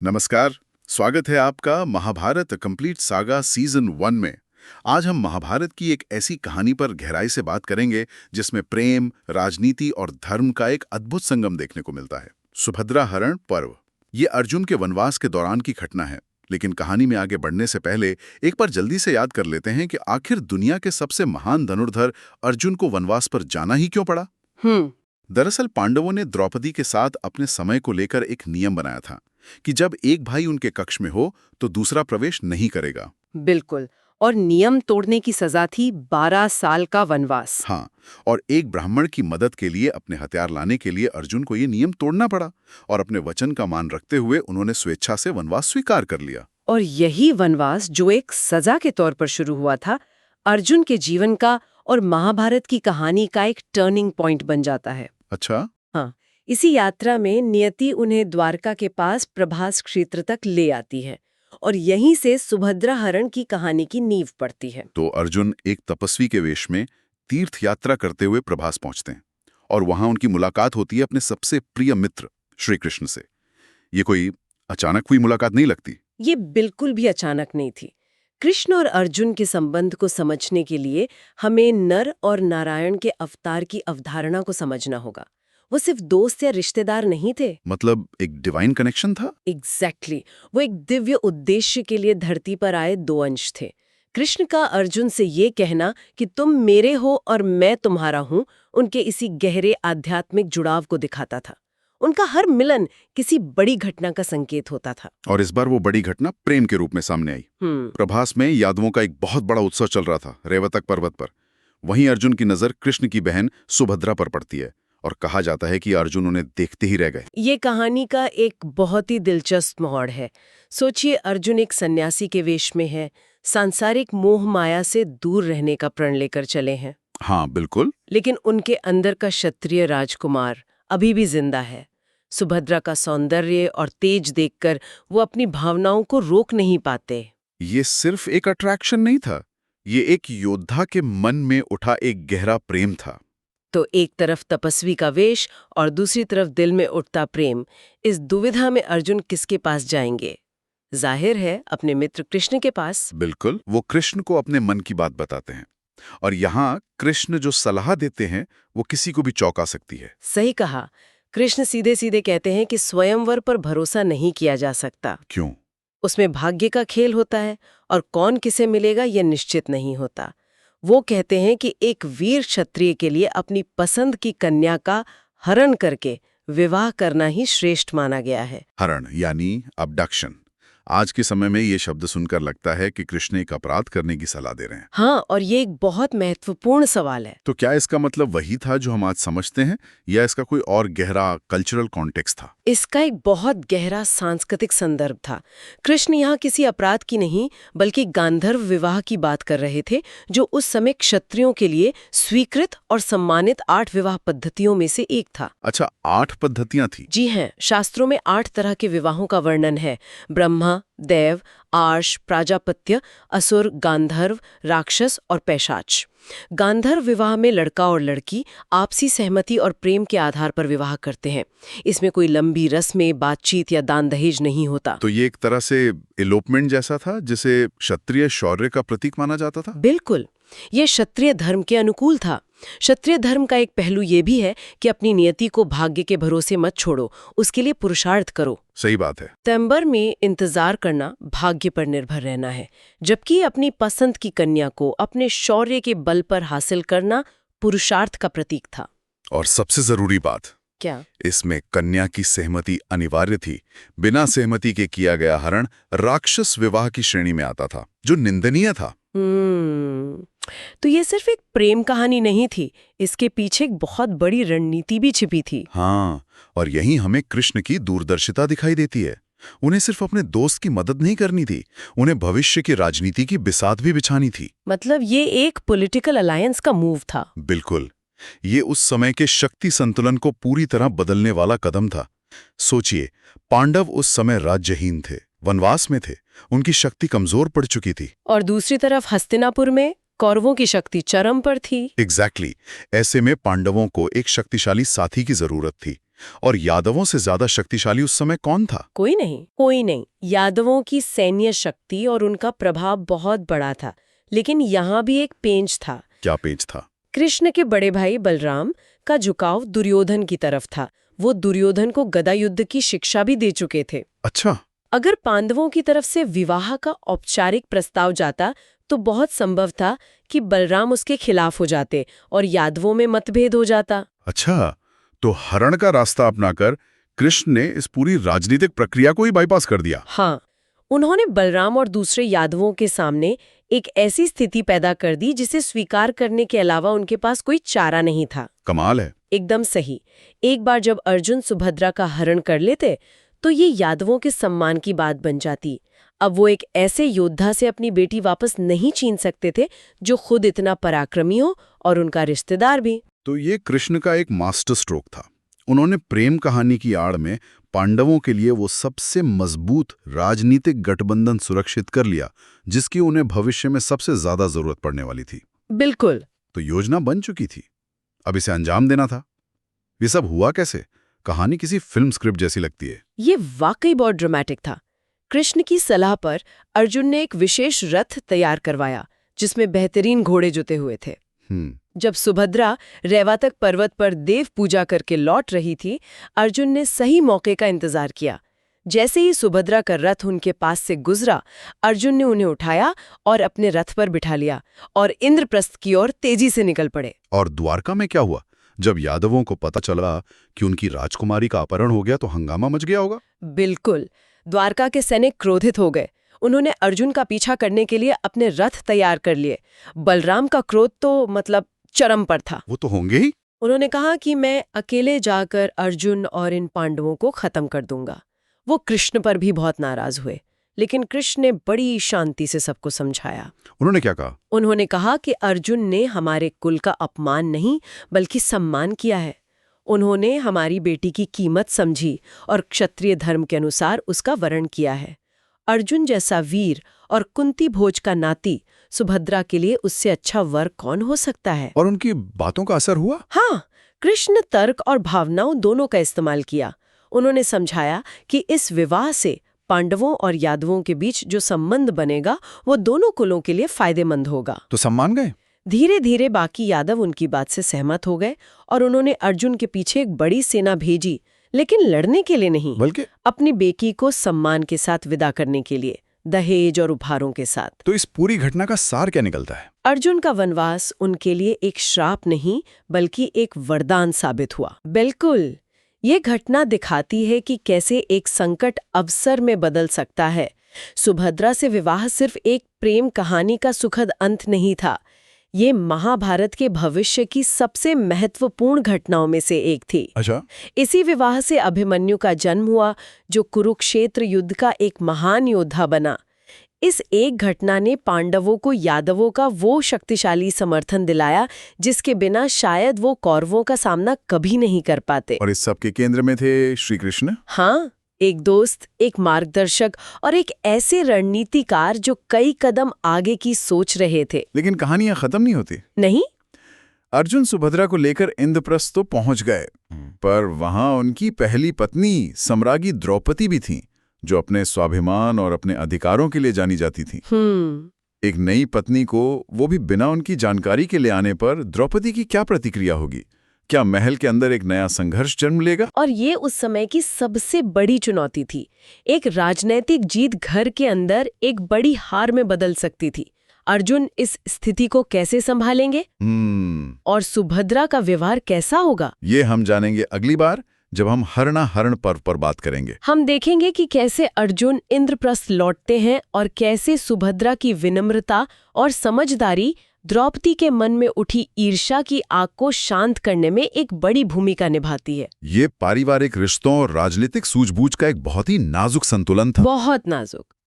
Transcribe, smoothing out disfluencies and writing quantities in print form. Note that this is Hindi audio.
नमस्कार। स्वागत है आपका महाभारत कंप्लीट सागा सीजन 1 में। आज हम महाभारत की एक ऐसी कहानी पर गहराई से बात करेंगे जिसमें प्रेम, राजनीति और धर्म का एक अद्भुत संगम देखने को मिलता है। सुभद्रा हरण पर्व ये अर्जुन के वनवास के दौरान की घटना है। लेकिन कहानी में आगे बढ़ने से पहले एक बार जल्दी से याद कर लेते हैं कि आखिर दुनिया के सबसे महान धनुर्धर अर्जुन को वनवास पर जाना ही क्यों पड़ा। दरअसल पांडवों ने द्रौपदी के साथ अपने समय को लेकर एक नियम बनाया था कि जब एक भाई उनके कक्ष में हो तो दूसरा प्रवेश नहीं करेगा। बिल्कुल। और नियम तोड़ने की सजा थी 12 साल का वनवास। हाँ, और एक ब्राह्मण की मदद के लिए अपने हथियार लाने के लिए अर्जुन को ये नियम तोड़ना पड़ा और अपने वचन का मान रखते हुए उन्होंने स्वेच्छा से वनवास स्वीकार कर लिया। और यही वनवास जो एक सजा के तौर पर शुरू हुआ था, अर्जुन के जीवन का और महाभारत की कहानी का एक टर्निंग पॉइंट बन जाता है। अच्छा। हाँ, इसी यात्रा में नियति उन्हें द्वारका के पास प्रभास क्षेत्र तक ले आती है और यहीं से सुभद्रा हरण की कहानी की नींव पड़ती है। तो अर्जुन एक तपस्वी के वेश में तीर्थ यात्रा करते हुए प्रभास पहुंचते हैं और वहां उनकी मुलाकात होती है अपने सबसे प्रिय मित्र श्री कृष्ण से। ये कोई अचानक हुई मुलाकात नहीं लगती। ये बिल्कुल भी अचानक नहीं थी। कृष्ण और अर्जुन के संबंध को समझने के लिए हमें नर और नारायण के अवतार की अवधारणा को समझना होगा। वो सिर्फ दोस्त या रिश्तेदार नहीं थे। मतलब एक डिवाइन कनेक्शन था। एग्जैक्टली। वो एक दिव्य उद्देश्य के लिए धरती पर आए दो अंश थे। कृष्ण का अर्जुन से ये कहना कि तुम मेरे हो और मैं तुम्हारा हूँ, उनके इसी गहरे आध्यात्मिक जुड़ाव को दिखाता था। उनका हर मिलन किसी बड़ी घटना का संकेत होता था। और इस बार वो बड़ी घटना प्रेम के रूप में सामने आई। प्रभास में यादवों का एक बहुत बड़ा उत्सव चल रहा था रेवतक पर्वत पर। वहीं अर्जुन की नजर कृष्ण की बहन सुभद्रा पर पड़ती है और कहा जाता है कि अर्जुन उन्हें देखते ही रह गए। ये कहानी का एक बहुत ही दिलचस्प मोड़ है। सोचिए, अर्जुन एक सन्यासी के वेश में है, सांसारिक मोह माया से दूर रहने का प्रण लेकर चले हैं। हाँ बिल्कुल। लेकिन उनके अंदर का क्षत्रिय राजकुमार अभी भी जिंदा है। सुभद्रा का सौंदर्य और तेज देखकर वो अपनी भावनाओं को रोक नहीं पाते। ये सिर्फ एक अट्रैक्शन नहीं था, ये एक योद्धा के मन में उठा एक गहरा प्रेम था। तो एक तरफ तपस्वी का वेश और दूसरी तरफ दिल में उठता प्रेम। इस दुविधा में अर्जुन किसके पास जाएंगे? जाहिर है अपने मित्र कृष्ण के पास। बिल्कुल, वो कृष्ण को अपने मन की बात बताते हैं और यहाँ कृष्ण जो सलाह देते हैं वो किसी को भी चौंका सकती है। सही कहा। कृष्ण सीधे सीधे कहते हैं कि स्वयंवर पर भरोसा नहीं किया जा सकता। क्यों? उसमें भाग्य का खेल होता है और कौन किसे मिलेगा यह निश्चित नहीं होता। वो कहते हैं कि एक वीर क्षत्रिय के लिए अपनी पसंद की कन्या का हरण करके विवाह करना ही श्रेष्ठ माना गया है। हरण यानी अबडक्शन। आज के समय में ये शब्द सुनकर लगता है कि कृष्ण एक अपराध करने की सलाह दे रहे हैं। हाँ, और ये एक बहुत महत्वपूर्ण सवाल है। तो क्या इसका मतलब वही था जो हम आज समझते हैं या इसका कोई और गहरा कल्चरल कॉन्टेक्स्ट था? इसका एक बहुत गहरा सांस्कृतिक संदर्भ था। कृष्ण यहाँ किसी अपराध की नहीं बल्कि गांधर्व विवाह की बात कर रहे थे, जो उस समय क्षत्रियों के लिए स्वीकृत और सम्मानित 8 विवाह पद्धतियों में से एक था। अच्छा, 8 पद्धतियां थी? जी हैं, शास्त्रों में 8 तरह के विवाहों का वर्णन है। ब्रह्मा, देव, आर्ष, प्राजापत्य, असुर, गांधर्व, राक्षस और पैशाच। गांधर्व विवाह में लड़का और लड़की आपसी सहमति और प्रेम के आधार पर विवाह करते हैं। इसमें कोई लंबी रस्में, बातचीत या दान दहेज नहीं होता। तो ये एक तरह से एलोपमेंट जैसा था जिसे क्षत्रिय शौर्य का प्रतीक माना जाता था? बिल्कुल, यह क्षत्रिय धर्म के अनुकूल था। क्षत्रिय धर्म का एक पहलू ये भी है कि अपनी नियति को भाग्य के भरोसे मत छोड़ो, उसके लिए पुरुषार्थ करो। सही बात है। सितंबर में इंतजार करना भाग्य पर निर्भर रहना है, जबकि अपनी पसंद की कन्या को अपने शौर्य के बल पर हासिल करना पुरुषार्थ का प्रतीक था। और सबसे जरूरी बात, क्या? इसमें कन्या की सहमति अनिवार्य थी। बिना सहमति के किया गया हरण राक्षस विवाह की श्रेणी में आता था, जो निंदनीय था। तो ये सिर्फ एक प्रेम कहानी नहीं थी, इसके पीछे एक बहुत बड़ी रणनीति भी छिपी थी। हाँ, और यहीं हमें कृष्ण की दूरदर्शिता दिखाई देती है। उन्हें सिर्फ अपने दोस्त की मदद नहीं करनी थी, उन्हें भविष्य की राजनीति की बिसात भी बिछानी थी। मतलब ये एक पॉलिटिकल अलायंस का मूव था। बिल्कुल, ये उस समय के शक्ति संतुलन को पूरी तरह बदलने वाला कदम था। सोचिए, पांडव उस समय राज्यहीन थे, वनवास में थे, उनकी शक्ति कमजोर पड़ चुकी थी। और दूसरी तरफ हस्तिनापुर में कौरवों की शक्ति चरम पर थी। एग्जैक्टली। ऐसे में पांडवों को एक शक्तिशाली साथी की जरूरत थी, और यादवों से ज्यादा शक्तिशाली उस समय कौन था? कोई नहीं। यादवों की सैन्य शक्ति और उनका प्रभाव बहुत बड़ा था, लेकिन यहाँ भी एक पेंच था। क्या पेंच था? कृष्ण के बड़े भाई बलराम का झुकाव दुर्योधन की तरफ था। वो दुर्योधन को गदा युद्ध की शिक्षा भी दे चुके थे। अच्छा। अगर पांडवों की तरफ से विवाह का औपचारिक प्रस्ताव जाता तो बहुत संभव था कि बलराम उसके खिलाफ हो जाते और यादवों में मतभेद हो जाता। अच्छा, तो हरण का रास्ता अपनाकर कृष्ण ने इस पूरी राजनीतिक प्रक्रिया को ही बाईपास कर दिया। हाँ, उन्होंने बलराम और दूसरे यादवों के सामने एक ऐसी स्थिति पैदा कर दी जिसे स्वीकार करने के अलावा उनके पास कोई चारा नहीं था। कमाल है। एकदम सही। एक बार जब अर्जुन सुभद्रा का हरण कर लेते तो ये यादवों के सम्मान की बात बन जाती। अब वो एक ऐसे योद्धा से अपनी बेटी वापस नहीं छीन सकते थे जो खुद इतना पराक्रमी हो और उनका रिश्तेदार भी। तो ये कृष्ण का एक मास्टर स्ट्रोक था। उन्होंने प्रेम कहानी की आड़ में पांडवों के लिए वो सबसे मजबूत राजनीतिक गठबंधन सुरक्षित कर लिया जिसकी उन्हें भविष्य में सबसे ज्यादा जरूरत पड़ने वाली थी। बिल्कुल। तो योजना बन चुकी थी, अब इसे अंजाम देना था। ये सब हुआ कैसे? कहानी किसी फिल्म स्क्रिप्ट जैसी लगती है। ये वाकई बहुत ड्रामेटिक था। कृष्ण की सलाह पर अर्जुन ने एक विशेष रथ तैयार करवाया जिसमें बेहतरीन घोड़े जुते हुए थे। जब सुभद्रा रेवातक पर्वत पर देव पूजा करके लौट रही थी, अर्जुन ने सही मौके का इंतजार किया। जैसे ही सुभद्रा का रथ उनके पास से गुजरा, अर्जुन ने उन्हें उठाया और अपने रथ पर बिठा लिया और इंद्रप्रस्थ की ओर तेजी से निकल पड़े। और द्वारका में क्या हुआ? जब यादवों को पता चला कि उनकी राजकुमारी का अपहरण हो गया तो हंगामा मच गया होगा। बिल्कुल। द्वारका के सैनिक क्रोधित हो गए। उन्होंने अर्जुन का पीछा करने के लिए अपने रथ तैयार कर लिए। बलराम का क्रोध तो मतलब चरम पर था। वो तो होंगे ही। उन्होंने कहा कि मैं अकेले जाकर अर्जुन और इन पांडवों को खत्म कर दूंगा। वो कृष्ण पर भी बहुत नाराज हुए, लेकिन कृष्ण ने बड़ी शांति से सबको समझाया। उन्होंने क्या कहा? उन्होंने कहा कि अर्जुन ने हमारे कुल का अपमान नहीं बल्कि सम्मान किया है। उन्होंने हमारी बेटी की कीमत समझी और क्षत्रिय धर्म के अनुसार उसका वरण किया है। अर्जुन जैसा वीर और कुंती भोज का नाती सुभद्रा के लिए उससे अच्छा वर कौन हो सकता है। और उनकी बातों का असर हुआ? हाँ, कृष्ण तर्क और भावनाओं दोनों का इस्तेमाल किया। उन्होंने समझाया कि इस विवाह से पांडवों और यादवों के बीच जो संबंध बनेगा वो दोनों कुलों के लिए फायदेमंद होगा। तो सम्मान गए। धीरे धीरे बाकी यादव उनकी बात से सहमत हो गए और उन्होंने अर्जुन के पीछे एक बड़ी सेना भेजी, लेकिन लड़ने के लिए नहीं, बल्कि अपनी बेटी को सम्मान के साथ विदा करने के लिए, दहेज और उपहारों के साथ। तो इस पूरी घटना का सार क्या निकलता है? अर्जुन का वनवास उनके लिए एक श्राप नहीं बल्कि एक वरदान साबित हुआ। बिल्कुल। ये घटना दिखाती है कि कैसे एक संकट अवसर में बदल सकता है। सुभद्रा से विवाह सिर्फ एक प्रेम कहानी का सुखद अंत नहीं था, ये महाभारत के भविष्य की सबसे महत्वपूर्ण घटनाओं में से एक थी। अच्छा। इसी विवाह से अभिमन्यु का जन्म हुआ जो कुरुक्षेत्र युद्ध का एक महान योद्धा बना। इस एक घटना ने पांडवों को यादवों का वो शक्तिशाली समर्थन दिलाया जिसके बिना शायद वो कौरवों का सामना कभी नहीं कर पाते। और इस सब के केंद्र में थे श्री कृष्ण। हाँ, एक दोस्त, एक मार्गदर्शक और एक ऐसे रणनीतिकार जो कई कदम आगे की सोच रहे थे। लेकिन कहानियां खत्म नहीं होती। नहीं। अर्जुन सुभद्रा को लेकर इंद्रप्रस्थ तो पहुंच गए, पर वहां उनकी पहली पत्नी सम्राज्ञी द्रौपदी भी थी, जो अपने स्वाभिमान और अपने अधिकारों के लिए जानी जाती थी। एक नई पत्नी को, वो भी बिना उनकी जानकारी के ले आने पर द्रौपदी की क्या प्रतिक्रिया होगी? क्या महल के अंदर एक नया संघर्ष जन्म लेगा? और ये उस समय की सबसे बड़ी चुनौती थी। एक राजनैतिक जीत घर के अंदर एक बड़ी हार में बदल सकती थी। अर्जुन इस स्थिति को कैसे संभालेंगे? और सुभद्रा का व्यवहार कैसा होगा? ये हम जानेंगे अगली बार, जब हम हरण पर्व पर बात करेंगे। हम देखेंगे कि कैसे अर्जुन इंद्रप्रस्थ लौटते हैं और कैसे सुभद्रा की विनम्रता और समझदारी द्रौपदी के मन में उठी ईर्ष्या की आग को शांत करने में एक बड़ी भूमिका निभाती है। ये पारिवारिक रिश्तों और राजनीतिक सूझबूझ का एक बहुत ही नाजुक संतुलन था। बहुत नाजुक।